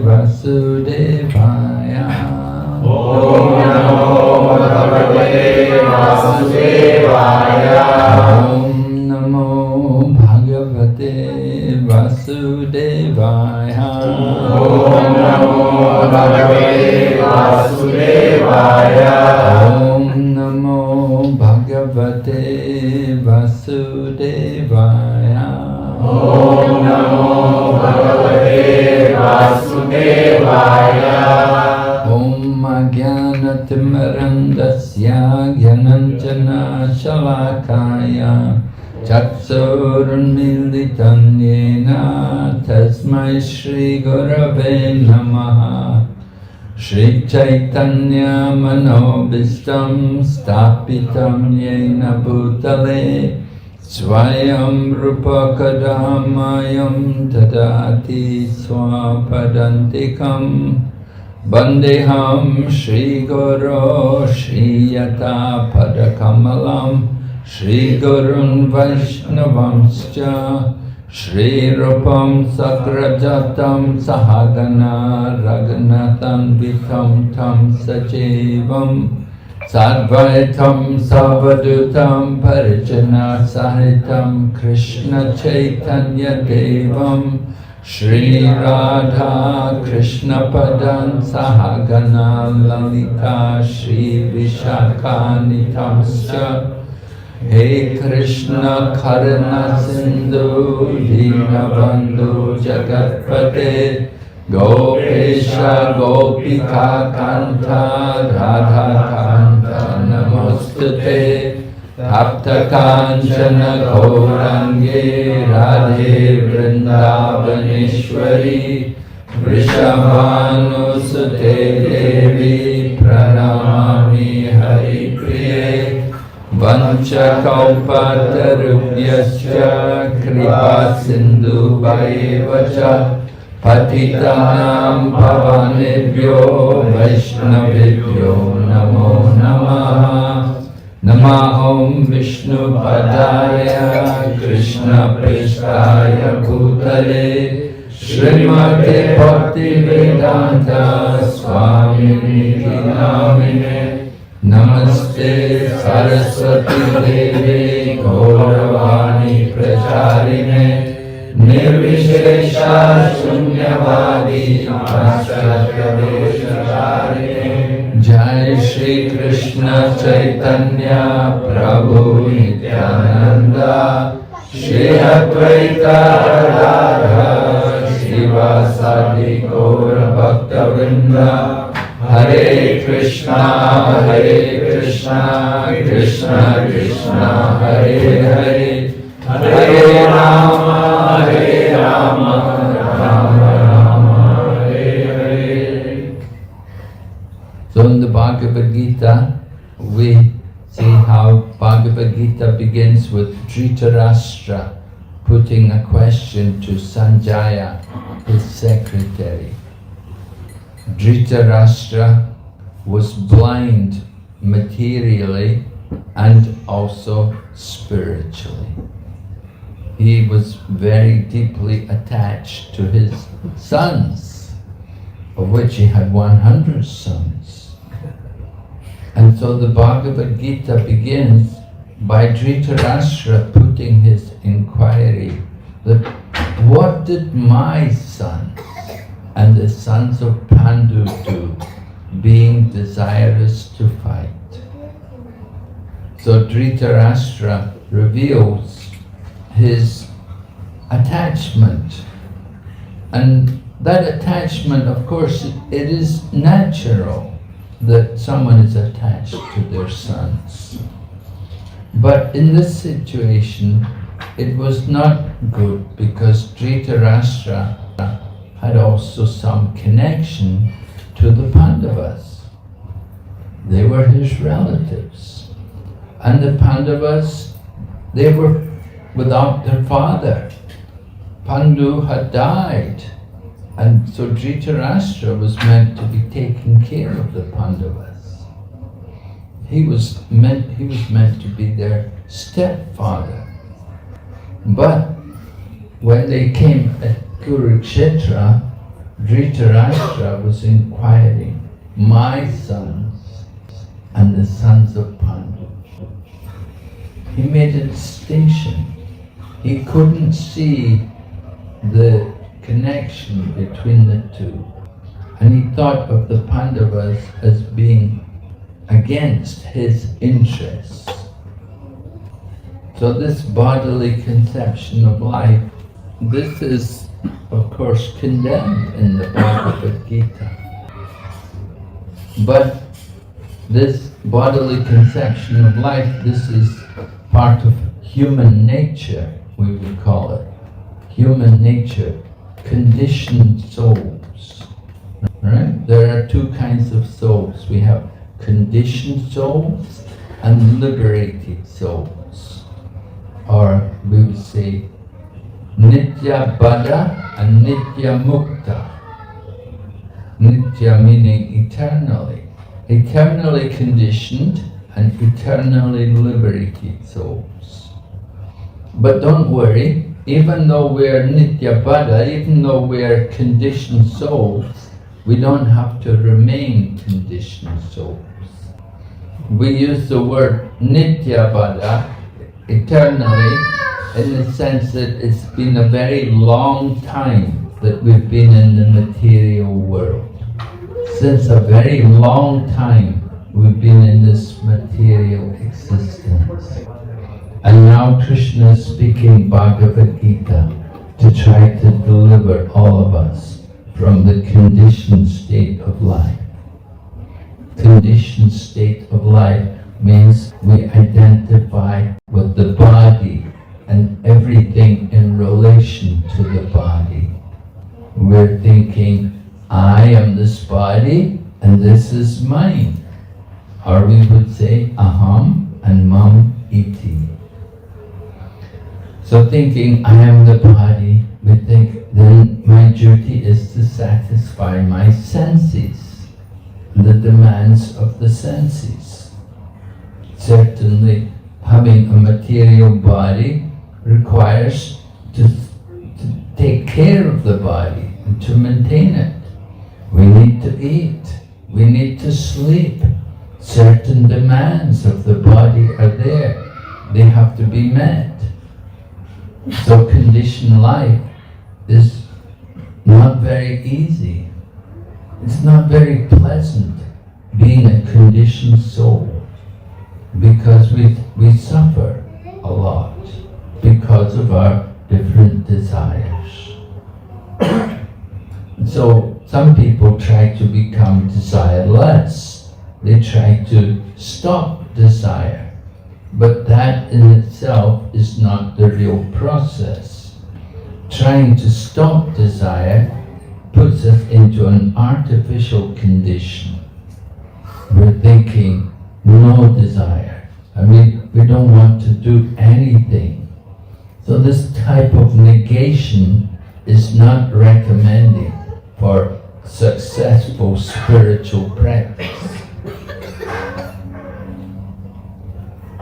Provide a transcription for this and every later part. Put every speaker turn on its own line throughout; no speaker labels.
Vasudevaya.
Om Namo Bhagavate Vasudevaya.
Om Namo Bhagavate Vasudevaya.
Om Namo Bhagavate Vasudevaya.
Om Namo Bhagavate Vasudevaya.
Om Namo Bhagavate Vasudevaya.
Om Ajnanatimmarandasya Jnananjana Shalakaya Chaksurunmilitam Yena Tasmai Shri Gurave Namaha. Shri Chaitanya Manobishtam Stapitam Yena Bhutale Swayam Rupa Kadamayam Tadati Swapadantikam Bandeham Shri Guru Shri Yata Padakamalam Shri Gurun Vaishnavamscha Shri Rupam Sagrajatam Sahagana Raghunatham Vitam Tam Sajevam Sadvaitam Savadutam Parijana Sahitam Krishna Chaitanya Devam Shri Radha Krishna Padan Sahagana Lalita Shri Vishakanitamscha. Hey Krishna Karuna Sindhu Dinabandhu Jagatpate Gopesha Gopika Kanta Radha Kanta Namostute Tapta Kanchana Gaurange Radhe Vrindavaneshwari Vrishabhanusute Devi Pranamami Hari Priye Vanchakalpatarubhyascha kripa sindhu vaevacha patitanam pavanebhyo vaishnavebhyo namo namaha. Namaham Vishnu Padaya Krishna Prestaya Bhutale Srimate Bhaktivedanta Swamini Namine. Namaste Saraswati Devi Gauravani Pracharine Nirvishesha Shunyavadi Paschatadesharine. Jai Shri Krishna Chaitanya Prabhu Nityananda Shri Advaita Radha Shivasadi Gaura Bhaktavrinda. Hare Krishna Krishna Krishna Hare Hare Hare Rama Rama Rama Hare Hare. So in the Bhagavad Gita, we see how Bhagavad Gita begins with Dhritarashtra putting a question to Sanjaya, his secretary. Dhritarashtra was blind materially and also spiritually. He was very deeply attached to his sons, of which he had 100 sons. And so the Bhagavad Gita begins by Dhritarashtra putting his inquiry that what did my sons and the sons of Pandu do, being desirous to fight? So Dhritarashtra reveals his attachment, and that attachment, of course, it is natural that someone is attached to their sons. But in this situation, it was not good because Dhritarashtra had also some connection to the Pandavas. They were his relatives. And the Pandavas, they were without their father. Pandu had died. And so Dhritarashtra was meant to be taking care of the Pandavas. He was meant to be their stepfather. But when they came at Kurukshetra, Dhritarashtra was inquiring, my sons and the sons of Pandu. He made a distinction. He couldn't see the connection between the two. And he thought of the Pandavas as being against his interests. So this bodily conception of life, this is of course condemned in the Bhagavad Gita. But this bodily conception of life, this is part of human nature, we would call it. Human nature, conditioned souls. Right? There are two kinds of souls. We have conditioned souls and liberated souls. Or we would say Nitya Bada and Nitya Mukta. Nitya meaning eternally. Eternally conditioned and eternally liberated souls. But don't worry, even though we're Nitya Bada, even though we're conditioned souls, we don't have to remain conditioned souls. We use the word Nitya Bada, eternally, in the sense that it's been a very long time that we've been in the material world. Since a very long time we've been in this material existence. And now Krishna is speaking Bhagavad Gita to try to deliver all of us from the conditioned state of life. Conditioned state of life means we identify with the body and everything in relation to the body. We're thinking, I am this body and this is mine. Or we would say, aham and mam iti. So thinking, I am the body, we think, then my duty is to satisfy my senses, the demands of the senses. Certainly, having a material body requires to take care of the body and to maintain it. We need to eat, we need to sleep. Certain demands of the body are there. They have to be met. So conditioned life is not very easy. It's not very pleasant being a conditioned soul, because we suffer a lot because of our different desires. So some people try to become desireless. They try to stop desire. But that in itself is not the real process. Trying to stop desire puts us into an artificial condition. We're thinking, no desire. I mean, we don't want to do anything. So this type of negation is not recommended for successful spiritual practice.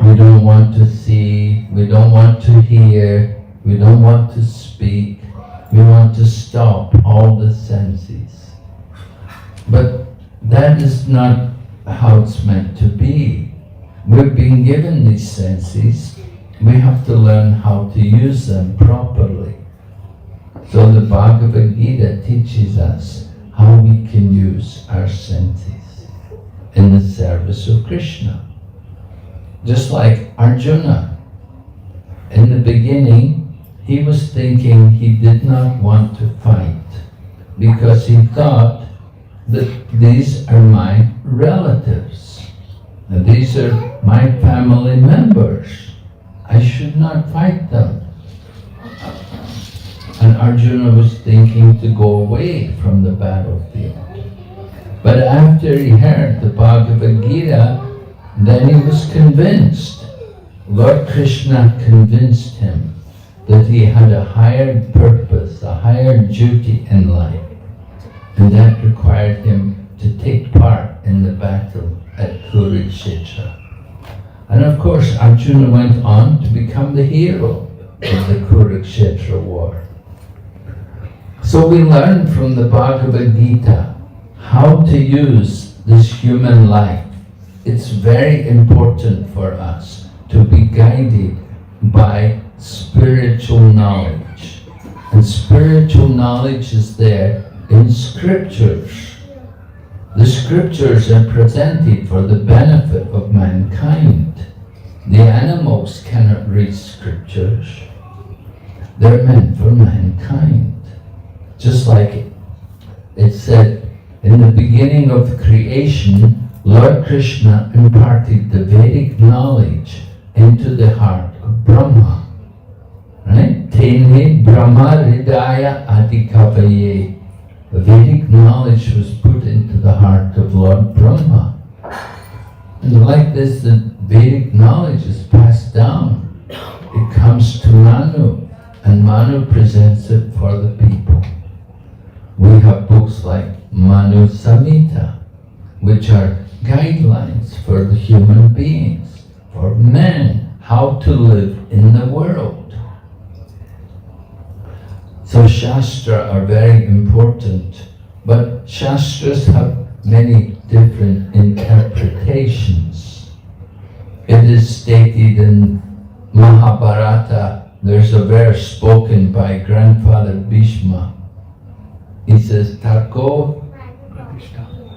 We don't want to see, we don't want to hear, we don't want to speak. We want to stop all the senses. But that is not how it's meant to be. We've been given these senses. We have to learn how to use them properly. So the Bhagavad Gita teaches us how we can use our senses in the service of Krishna. Just like Arjuna. In the beginning, he was thinking he did not want to fight because he thought that these are my relatives. And these are my family members. I should not fight them. And Arjuna was thinking to go away from the battlefield. But after he heard the Bhagavad Gita, then he was convinced. Lord Krishna convinced him that he had a higher purpose, a higher duty in life. And that required him to take part in the battle at Kurukshetra. And of course, Arjuna went on to become the hero of the Kurukshetra war. So we learn from the Bhagavad Gita how to use this human life. It's very important for us to be guided by spiritual knowledge. And spiritual knowledge is there in scriptures. The scriptures are presented for the benefit of mankind. The animals cannot read scriptures. They're meant for mankind. Just like it said, in the beginning of creation, Lord Krishna imparted the Vedic knowledge into the heart of Brahma. Right? Tene Brahma Hridaya Adikavaye. The Vedic knowledge was put into the heart of Lord Brahma. And like this, the Vedic knowledge is passed down. It comes to Manu, and Manu presents it for the people. We have books like Manu Samhita, which are guidelines for the human beings, for men, how to live in the world. So Shastra are very important, but Shastras have many different interpretations. It is stated in Mahabharata, there's a verse spoken by Grandfather Bhishma. He says, Tarko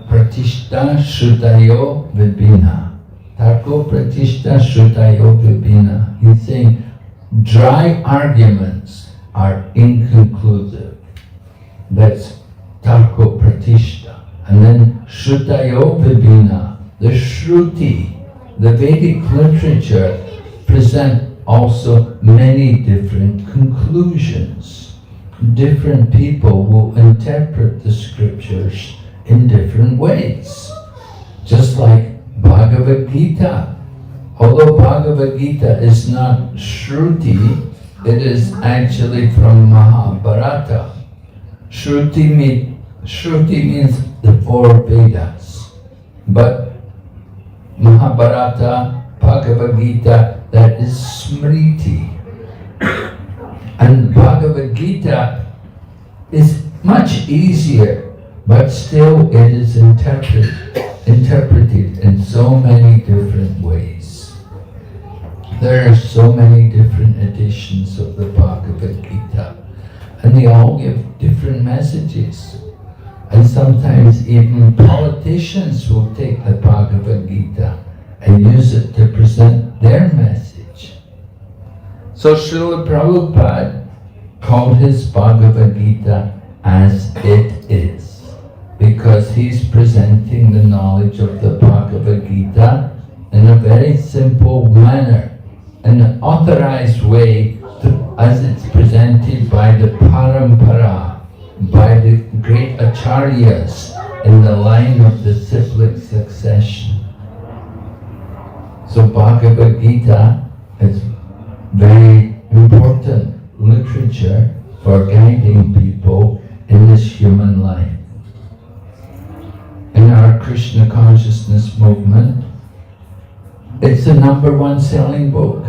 Pratishta Shrutayo Vibhina. Tarko Pratishta Shrutayo Vibhina. He's saying, dry arguments are inconclusive. That's Tarko Pratishta. And then Shrutayo Vibhina, the Shruti, the Vedic literature, present also many different conclusions. Different people will interpret the scriptures in different ways. Just like Bhagavad Gita. Although Bhagavad Gita is not Shruti, it is actually from Mahabharata. Shruti means the four Vedas. But Mahabharata, Bhagavad Gita, that is Smriti. And Bhagavad Gita is much easier, but still it is interpreted in so many different ways. There are so many different editions of the Bhagavad Gita, and they all give different messages. And sometimes even politicians will take the Bhagavad Gita and use it to present their message. So Srila Prabhupada called his Bhagavad Gita as it is, because he's presenting the knowledge of the Bhagavad Gita in a very simple manner, in an authorized way, as it's presented by the Parampara, by the great Acharyas in the line of the cyclic succession. So Bhagavad Gita is very important literature for guiding people in this human life. In our Krishna consciousness movement, it's the #1 selling book.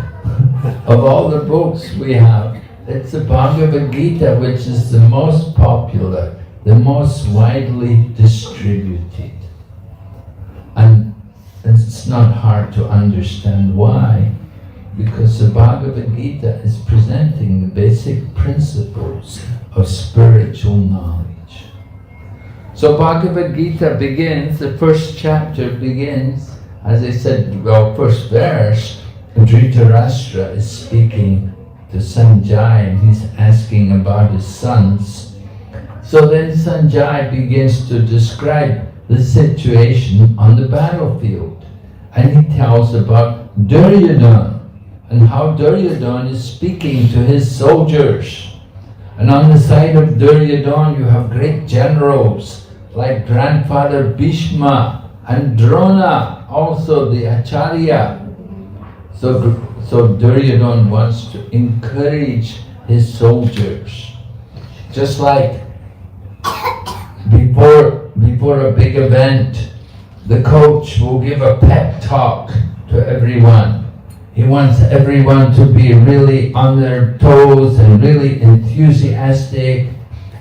Of all the books we have, it's the Bhagavad Gita which is the most popular, the most widely distributed. And it's not hard to understand why. Because the Bhagavad Gita is presenting the basic principles of spiritual knowledge. So Bhagavad Gita begins, the first chapter begins, as I said, well, first verse, Dhritarashtra is speaking to Sanjay and he's asking about his sons. So then Sanjay begins to describe the situation on the battlefield. And he tells about Duryodhana, and how Duryodhana is speaking to his soldiers. And on the side of Duryodhana you have great generals like Grandfather Bhishma and Drona, also the Acharya. So Duryodhana wants to encourage his soldiers. Just like before a big event, the coach will give a pep talk to everyone. He wants everyone to be really on their toes and really enthusiastic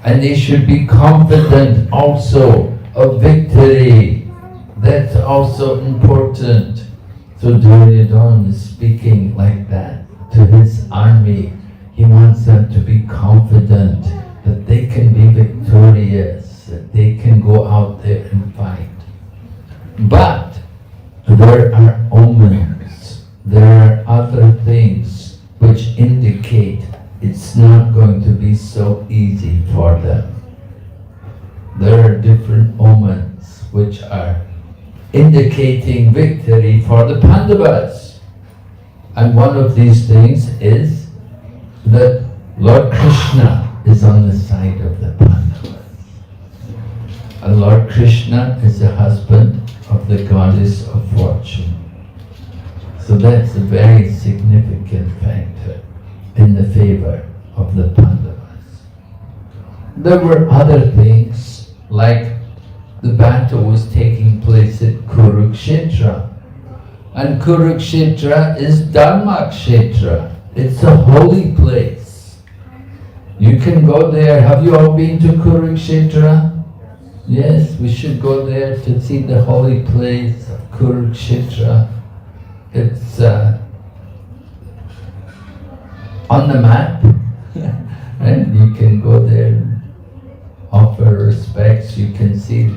And they should be confident also of victory. That's also important. So Duryodhana is speaking like that to his army. He wants them to be confident that they can be victorious, that they can go out there and fight. But there are omens, there are other things which indicate it's not going to be so easy for them. There are different omens which are indicating victory for the Pandavas. And one of these things is that Lord Krishna is on the side of the Pandavas. And Lord Krishna is the husband of the goddess of fortune. So that's a very significant factor in the favor of the Pandavas. There were other things, like the battle was taking place at Kurukshetra. And Kurukshetra is Dharmakshetra. It's a holy place. You can go there. Have you all been to Kurukshetra? Yes, we should go there to see the holy place of Kurukshetra. It's on the map. And you can go there and offer respects. You can see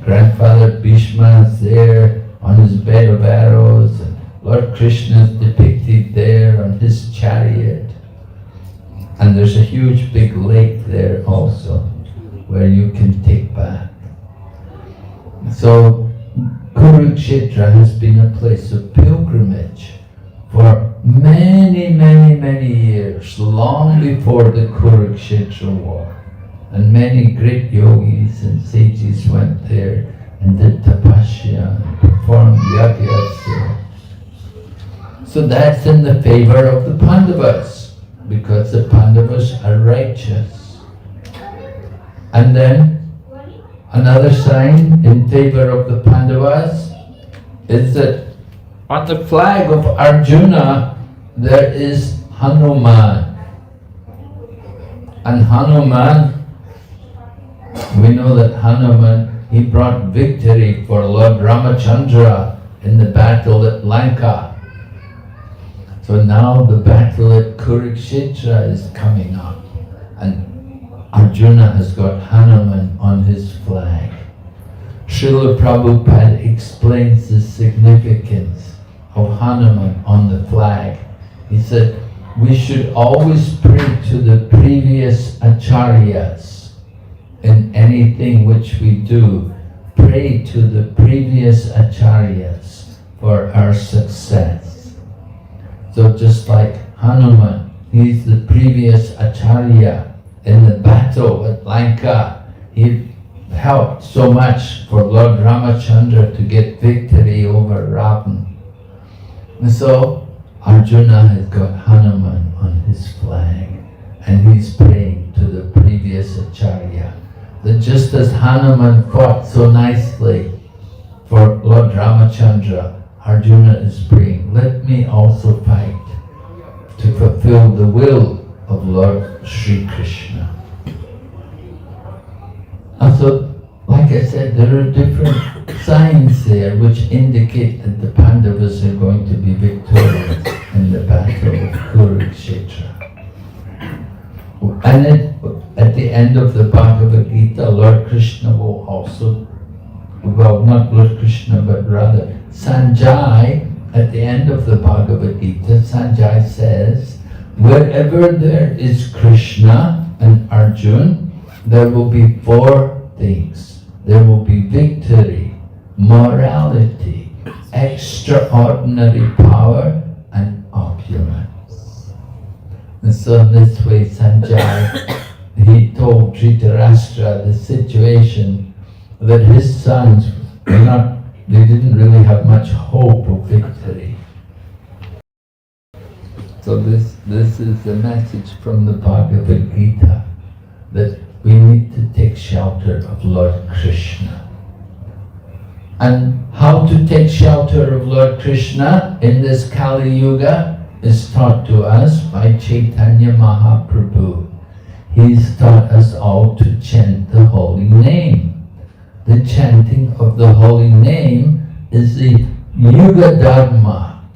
Grandfather Bhishma is there on his bed of arrows, and Lord Krishna is depicted there on his chariot. And there's a huge big lake there also where you can take bath. So Kurukshetra has been a place of pilgrimage for many, many, many years, long before the Kurukshetra war. And many great yogis and sages went there and did tapasya and performed yagyas there. So that's in the favor of the Pandavas, because the Pandavas are righteous. And then another sign in favor of the Pandavas is that on the flag of Arjuna there is Hanuman. And Hanuman, we know that Hanuman, he brought victory for Lord Ramachandra in the battle at Lanka. So now the battle at Kurukshetra is coming up, and Arjuna has got Hanuman on his flag. Srila Prabhupada explains the significance of Hanuman on the flag. He said, we should always pray to the previous acharyas in anything which we do. Pray to the previous acharyas for our success. So just like Hanuman, he's the previous acharya in the battle at Lanka. He helped so much for Lord Ramachandra to get victory over Ravan. And so Arjuna has got Hanuman on his flag, and he's praying to the previous acharya. That just as Hanuman fought so nicely for Lord Ramachandra, Arjuna is praying, let me also fight to fulfill the will of Lord Sri Krishna. And so, like I said, there are different signs there which indicate that the Pandavas are going to be victorious in the battle of Kurukshetra. And then at the end of the Bhagavad Gita, Lord Krishna will also, well, not Lord Krishna, but rather Sanjay, at the end of the Bhagavad Gita, Sanjay says, wherever there is Krishna and Arjuna, there will be four things. There will be victory, morality, extraordinary power, and opulence. And so in this way, Sanjay, he told Dhritarashtra the situation that his sons were not, they didn't really have much hope of victory. So this is the message from the Bhagavad Gita, that we need to take shelter of Lord Krishna. And how to take shelter of Lord Krishna in this Kali Yuga is taught to us by Chaitanya Mahaprabhu. He's taught us all to chant the holy name. The chanting of the holy name is the Yuga Dharma.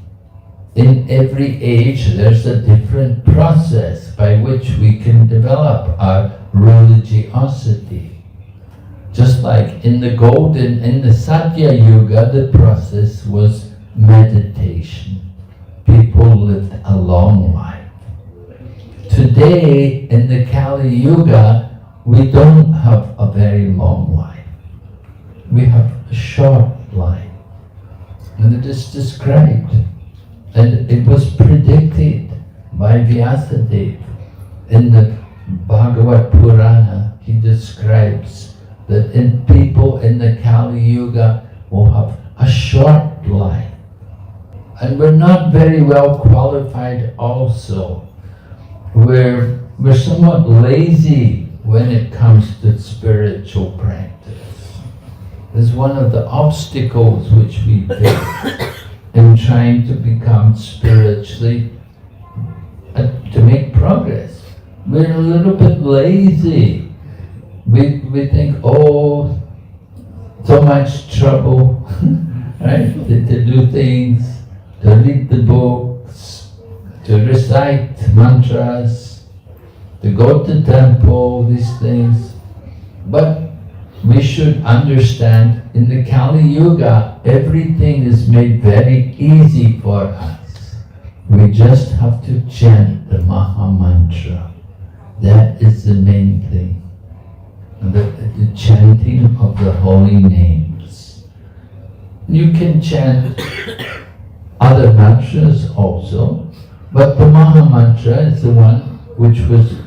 In every age there's a different process by which we can develop our religiosity. Just like in the Satya Yuga, the process was meditation. People lived a long life. Today, in the Kali Yuga, we don't have a very long life. We have a short life. And it is described, and it was predicted by Vyasadeva. In the Bhagavad Purana, he describes that people in the Kali Yuga will have a short life. And we're not very well qualified also. We're somewhat lazy when it comes to spiritual practice. It's one of the obstacles which we face in trying to become spiritually, to make progress. We're a little bit lazy. We think, oh, so much trouble, right? To do things, to read the books, to recite mantras, to go to temple, these things. But we should understand, in the Kali Yuga, everything is made very easy for us. We just have to chant the Maha Mantra. That is the main thing. The chanting of the holy names. You can chant other mantras also, but the Maha Mantra is the one which was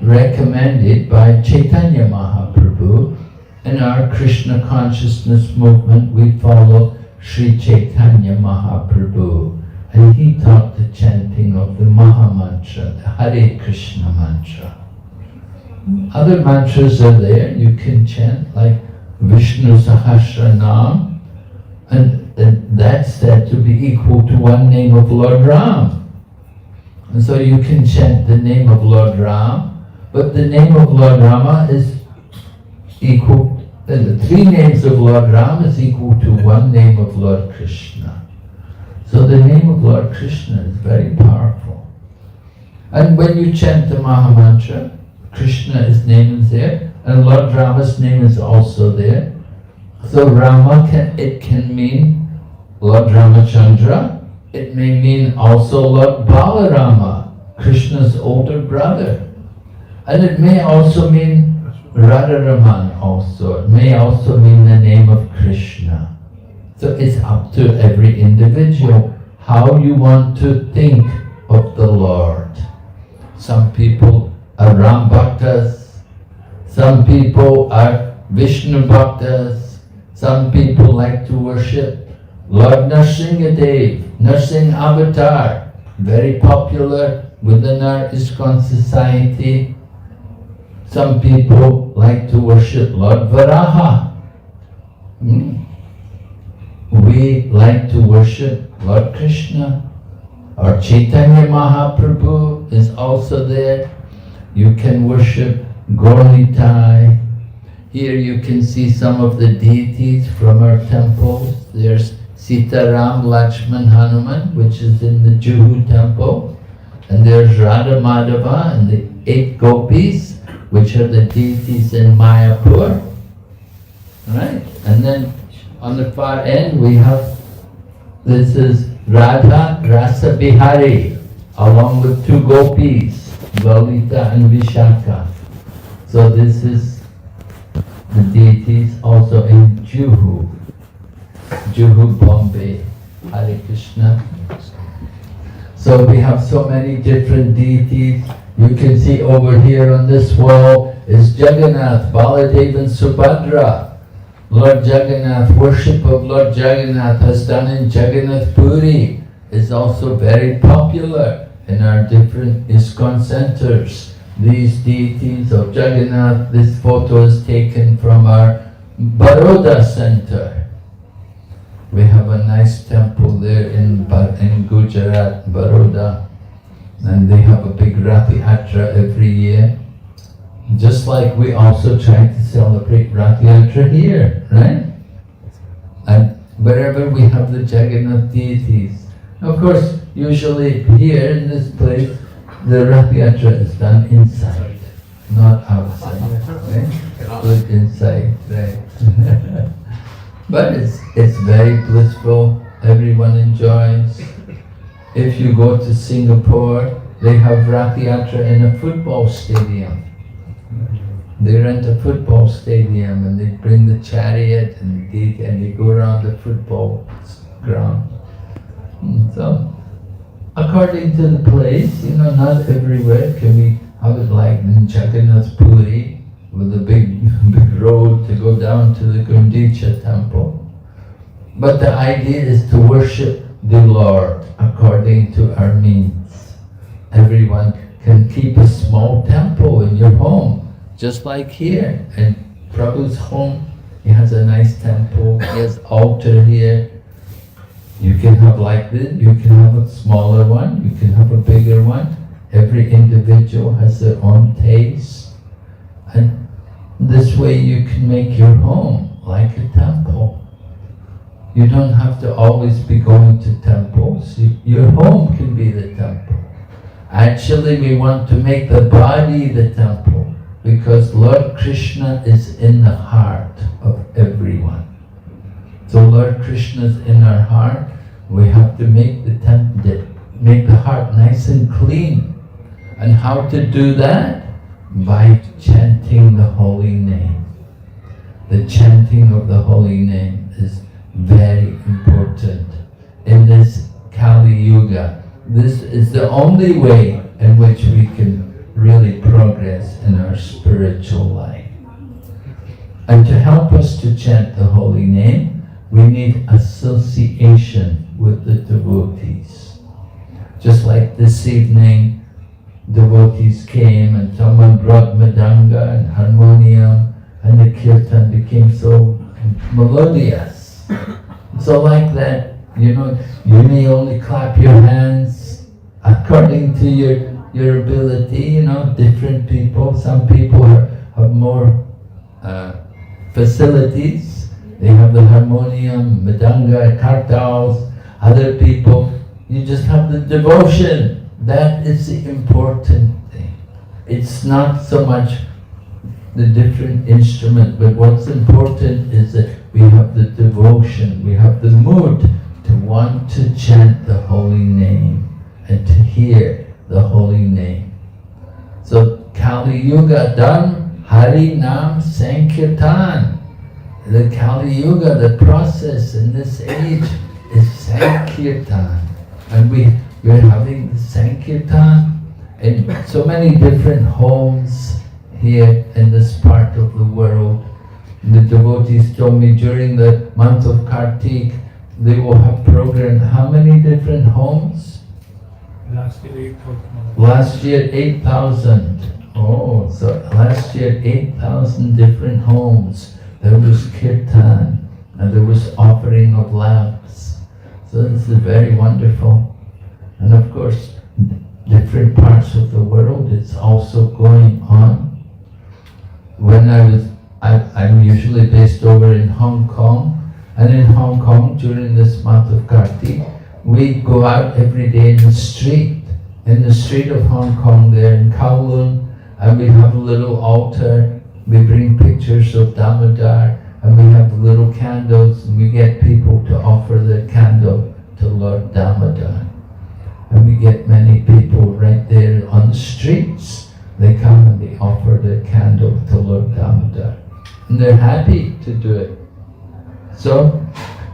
recommended by Chaitanya Mahaprabhu. In our Krishna consciousness movement, we follow Sri Chaitanya Mahaprabhu, and he taught the chanting of the Maha Mantra, the Hare Krishna mantra. Other mantras are there, you can chant, like Vishnu Sahasranam, and that's said to be equal to one name of Lord Ram. And so you can chant the name of Lord Ram, but the name of Lord Rama is equal, the three names of Lord Ram is equal to one name of Lord Krishna. So the name of Lord Krishna is very powerful. And when you chant the Maha Mantra, Krishna's name is there, and Lord Rama's name is also there. So Rama can mean Lord Ramachandra. It may mean also Lord Balarama, Krishna's older brother. And it may also mean Radharaman also. It may also mean the name of Krishna. So it's up to every individual how you want to think of the Lord. Some people are Ram Bhaktas, some people are Vishnu Bhaktas, some people like to worship Lord Nrsimhadev, Nursing Avatar, very popular within our ISKCON society. Some people like to worship Lord Varaha. We like to worship Lord Krishna. Or Chaitanya Mahaprabhu is also there. You can worship Gaur-Nitai. Here you can see some of the deities from our temples. There's Sitaram, Lakshman, Hanuman, which is in the Juhu temple. And there's Radha Madhava and the 8 gopis, which are the deities in Mayapur. Right? And then on the far end we have, this is Radha Rasa Bihari, along with 2 gopis, Lalita and Vishaka. So this is the deities also in Juhu, Bombay, Hare Krishna. So we have so many different deities. You can see over here on this wall is Jagannath, Baladev and Subhadra. Lord Jagannath, worship of Lord Jagannath has done in Jagannath Puri is also very popular in our different ISKCON centers. These deities of Jagannath, this photo is taken from our Baroda center. We have a nice temple there in Gujarat, Baroda. And they have a big Rathi Yatra every year. Just like we also try to celebrate Rathi Yatra here, right? And wherever we have the Jagannath deities. Of course, usually here in this place, the Rathi Yatra is done inside, not outside, right? Good inside, right? But it's very blissful, everyone enjoys. If you go to Singapore, they have Rathi Yatra in a football stadium. They rent a football stadium and they bring the chariot and they go around the football ground. So, according to the place, not everywhere can we have it like in Jagannath Puri with a big road to go down to the Gundicha temple. But the idea is to worship the Lord according to our means. Everyone can keep a small temple in your home. Just like here, in Prabhu's home, he has a nice temple, he has altar here. You can have like this, you can have a smaller one, you can have a bigger one. Every individual has their own taste. And this way you can make your home like a temple. You don't have to always be going to temples. Your home can be the temple. Actually, we want to make the body the temple. Because Lord Krishna is in the heart of everyone. So Lord Krishna is in our heart. We have to make the heart nice and clean. And how to do that? By chanting the holy name. The chanting of the holy name is very important in this Kali Yuga. This is the only way in which we can really progress in our spiritual life. And to help us to chant the holy name, we need association with the devotees. Just like this evening, devotees came and someone brought mridanga and harmonium and the kirtan became so melodious. So like that, you may only clap your hands according to your ability, different people. Some people have more facilities. They have the harmonium, mridanga, kartals. Other people, you just have the devotion. That is the important thing. It's not so much the different instrument, but what's important is that we have the devotion, we have the mood to want to chant the holy name and to hear the holy name. So Kali Yuga done Hari Nam Sankirtan. The Kali Yuga, the process in this age is Sankirtan. And we're having the Sankirtan in so many different homes here in this part of the world. And the devotees told me during the month of Kartik, they will have programmed how many different homes?
Last year 8,000.
Last year 8,000. Oh, so last year 8,000 different homes. There was kirtan and there was offering of lamps. So this is very wonderful. And of course, different parts of the world it's also going on. When I'm usually based over in Hong Kong, and in Hong Kong during this month of Kartik, we go out every day in the street of Hong Kong there in Kowloon, and we have a little altar. We bring pictures of Damodar, and we have little candles, and we get people to offer the candle to Lord Damodar. And we get many people right there on the streets. They come and they offer their candle to Lord Damodar. And they're happy to do it. So,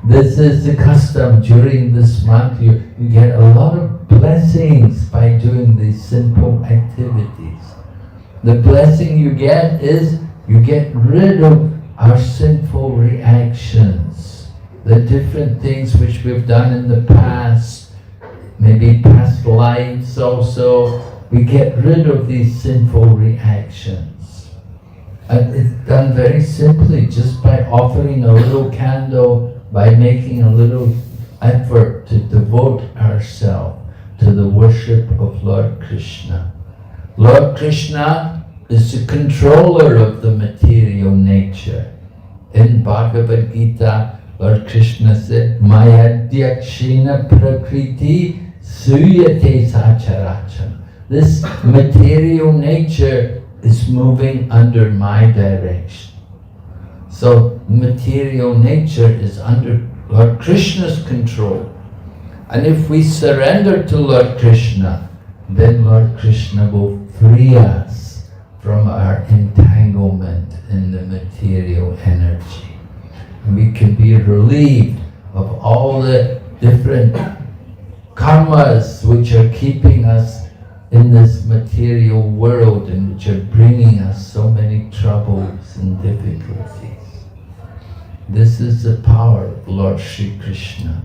this is the custom during this month. You get a lot of blessings by doing these simple activities. The blessing you get is you get rid of our sinful reactions. The different things which we've done in the past, maybe past lives also, we get rid of these sinful reactions. And it's done very simply, just by offering a little candle, by making a little effort to devote ourselves to to the worship of Lord Krishna. Lord Krishna is the controller of the material nature. In Bhagavad Gita, Lord Krishna said, Mayadhyakshena prakriti suyate sacharacham. This material nature is moving under my direction. So material nature is under Lord Krishna's control. And if we surrender to Lord Krishna, then Lord Krishna will free us from our entanglement in the material energy. And we can be relieved of all the different karmas which are keeping us in this material world and which are bringing us so many troubles and difficulties. This is the power of Lord Sri Krishna.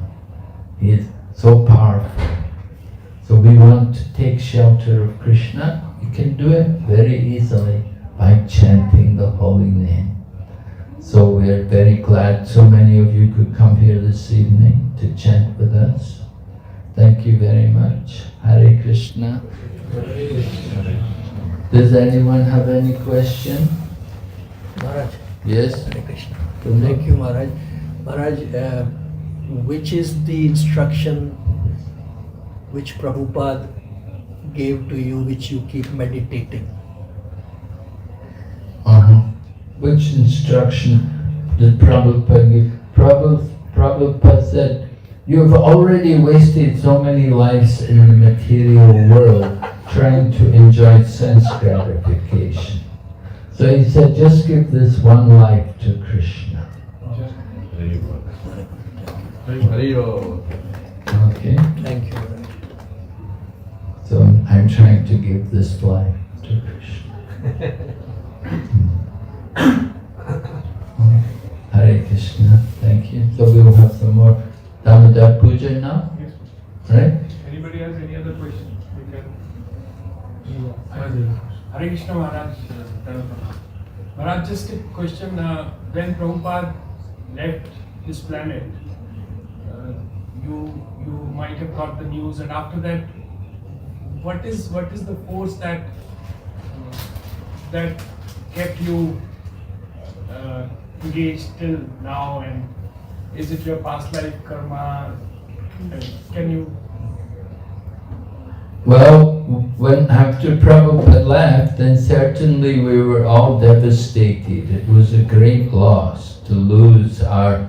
He is so powerful. So we want to take shelter of Krishna. You can do it very easily by chanting the holy name. So we are very glad so many of you could come here this evening to chant with us. Thank you very much. Hare Krishna. Does anyone have any question?
Maharaj.
Yes?
Hare Krishna. Thank you, Maharaj. Maharaj, which is the instruction which Prabhupada gave to you, which you keep meditating?
Which instruction did Prabhupada give? Prabhupada said, you have already wasted so many lives in the material world trying to enjoy sense gratification. So he said, just give this one life to Krishna. Okay?
Thank you, Maharaj.
So I'm trying to give this life to Krishna. Hare Krishna, thank you. So we will have some more Damodar Puja now,
Yes.
right?
Anybody has any other question? You can. Hare Krishna Maharaj. Maharaj, just a question. When Prabhupada left this planet, you might have got the news, and after that, what is the force that kept you engaged till now, and is it your past life karma? Can you?
Well, when after Prabhupada left, then certainly we were all devastated. It was a great loss to lose our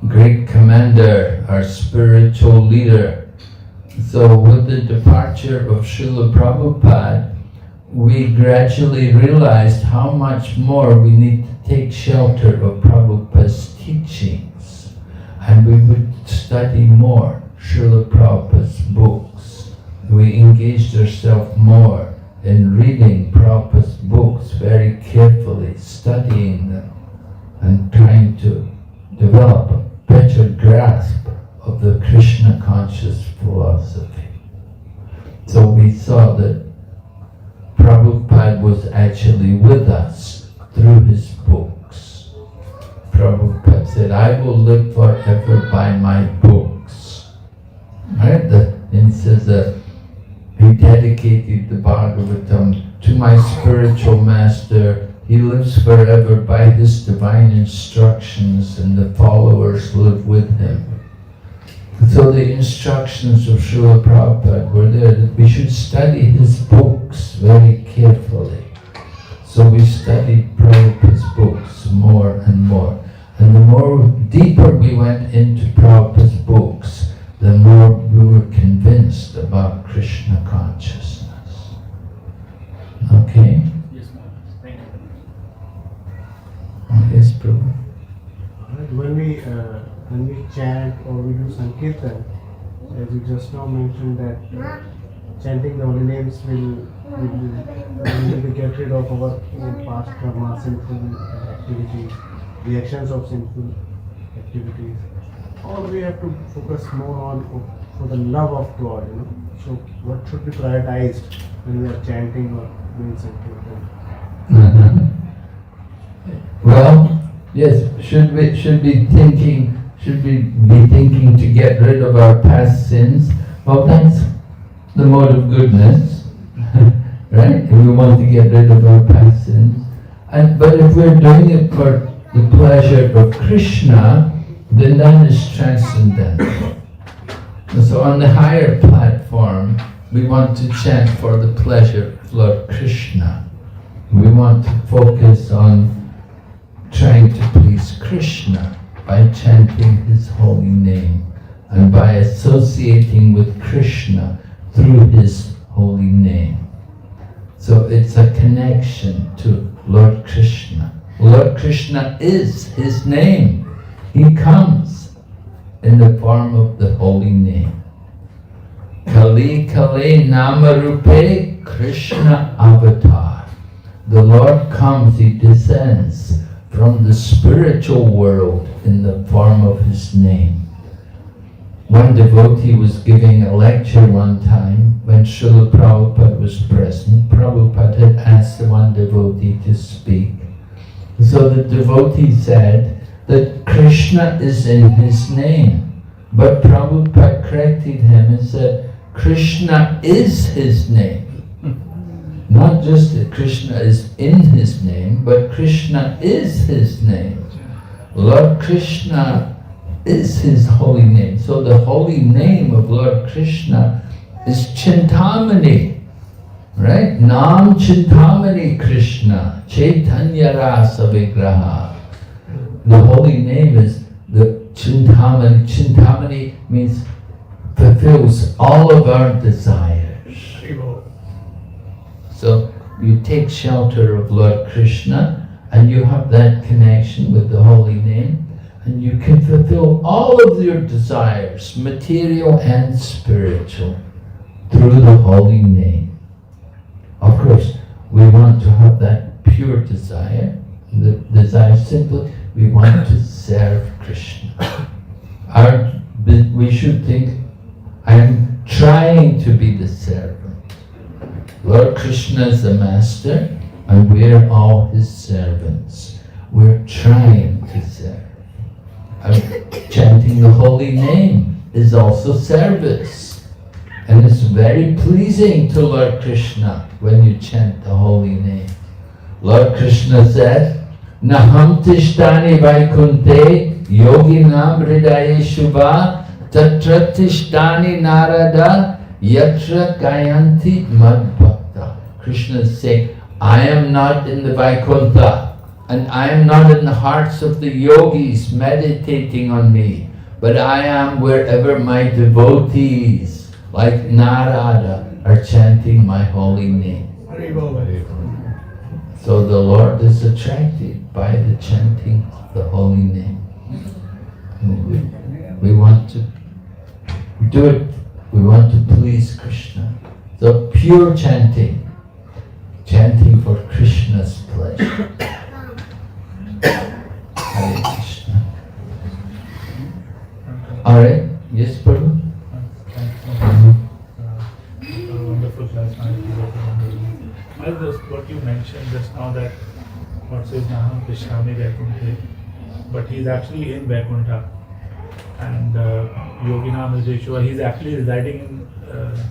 great commander, our spiritual leader. So with the departure of Srila Prabhupada, we gradually realized how much more we need to take shelter of Prabhupada's teachings. And we would study more Srila Prabhupada's books. We engaged ourselves more in reading Prabhupada's books very carefully, studying them, and trying to develop a better grasp of the Krishna conscious philosophy. So we saw that Prabhupada was actually with us through his books. Prabhupada said, I will live forever by my books. Right? And he says that he dedicated the Bhagavatam to my spiritual master. He lives forever by his divine instructions, and the followers live with him. So the instructions of Srila Prabhupada were there that we should study his books very carefully. So we studied Prabhupada's books more and more. And the more deeper we went into Prabhupada's books, the more we were convinced about Krishna consciousness. Okay?
Yes, Maharaj. Thank you.
Yes, Prabhu.
When we chant or we do Sankirtan, as you just now mentioned that chanting the holy names will get rid of our past karma, sinful activities, the actions of sinful activities. Or we have to focus more on for the love of God, you know. So what should be prioritized when we are chanting or doing Sankirtan?
Well, yes, should we be thinking to get rid of our past sins? Well, the mode of goodness, right? If we want to get rid of our past sins. But if we're doing it for the pleasure of Krishna, then that is transcendental. And so on the higher platform, we want to chant for the pleasure of Lord Krishna. We want to focus on trying to please Krishna by chanting His holy name and by associating with Krishna through His holy name. So it's a connection to Lord Krishna. Lord Krishna is His name. He comes in the form of the holy name. Kali Kali Namarupe Krishna Avatar. The Lord comes, He descends from the spiritual world in the form of His name. One devotee was giving a lecture one time when Srila Prabhupada was present. Prabhupada had asked the one devotee to speak. So the devotee said that Krishna is in his name. But Prabhupada corrected him and said, Krishna is his name. Not just that Krishna is in his name, but Krishna is his name. Lord Krishna is his holy name. So the holy name of Lord Krishna is Chintamani, right? Nam Chintamani Krishna, Chaitanya Rasa Vigraha. The holy name is the Chintamani. Chintamani means fulfills all of our desires. So you take shelter of Lord Krishna and you have that connection with the holy name, and you can fulfill all of your desires, material and spiritual, through the holy name. Of course, we want to have that pure desire. The desire simply, we want to serve Krishna. We should think, I'm trying to be the servant. Lord Krishna is the master, and we're all his servants. We're trying to serve. Chanting the holy name is also service. And it's very pleasing to Lord Krishna when you chant the holy name. Lord Krishna said, Naham tishtani vaikunte yoginam hridaye shubha tatra tishtani narada yatra gayanti madbhakta. Krishna is saying, I am not in the Vaikuntha, and I am not in the hearts of the yogis meditating on me, but I am wherever my devotees, like Narada, are chanting my holy name. So the Lord is attracted by the chanting of the holy name. We want to do it, we want to please Krishna. So pure chanting for Krishna's pleasure. Hare Krishna. Alright, yes, Prabhu?
Wonderful class. What you mentioned just now, that what says Naham Krishnami Vaikunthe, but he's actually in Vaikuntha, and Yoginam is Yeshua. He's actually residing in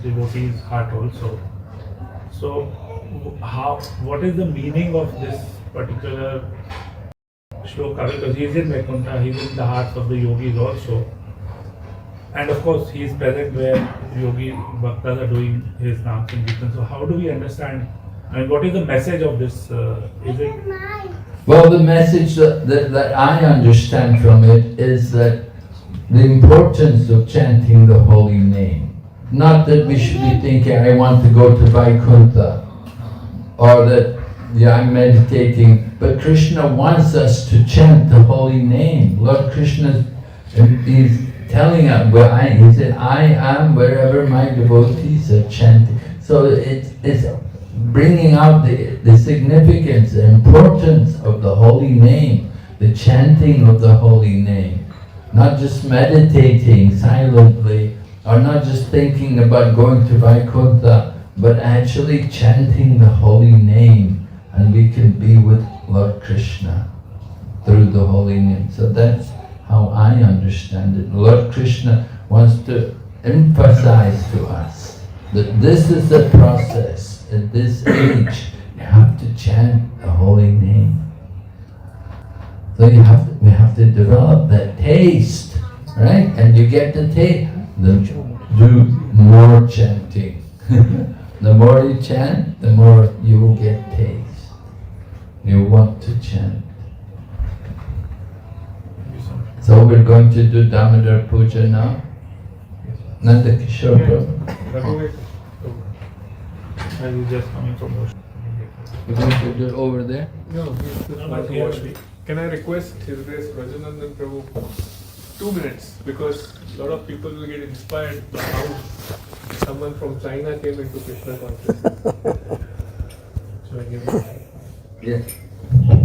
devotee's heart also. So, what is the meaning of this particular shloka? Because he's in Vaikuntha, he's in the hearts of the yogis also. And of course, he is present where yogi bhaktas are doing his Nam Sankirtan. So how do we understand, and what is the message of this? Is it?
Well, the message that I understand from it is that the importance of chanting the holy name. Not that we should be thinking, I want to go to Vaikuntha, or that, I'm meditating, but Krishna wants us to chant the holy name. Lord Krishna is telling us, he said, I am wherever my devotees are chanting. So it's bringing out the significance, the importance of the holy name, the chanting of the holy name. Not just meditating silently, or not just thinking about going to Vaikuntha, but actually chanting the holy name, and we can be with Lord Krishna through the holy name. So that's how I understand it. Lord Krishna wants to emphasize to us This is the process. At this age, you have to chant the holy name. So we have to develop that taste, right? And you get the taste. Do more chanting. The more you chant, the more you will get taste. You want to chant. So we're going to do Damodar Puja now. Nanda Kishore Prabhu.
And he's just coming from Ocean.
We're going to do it over there.
No, he's just about to wash me. Can I request His Grace Rajanandan Prabhu 2 minutes? Because a lot of people will get inspired by how someone from China came into Krishna consciousness. So I give him.
Yeah.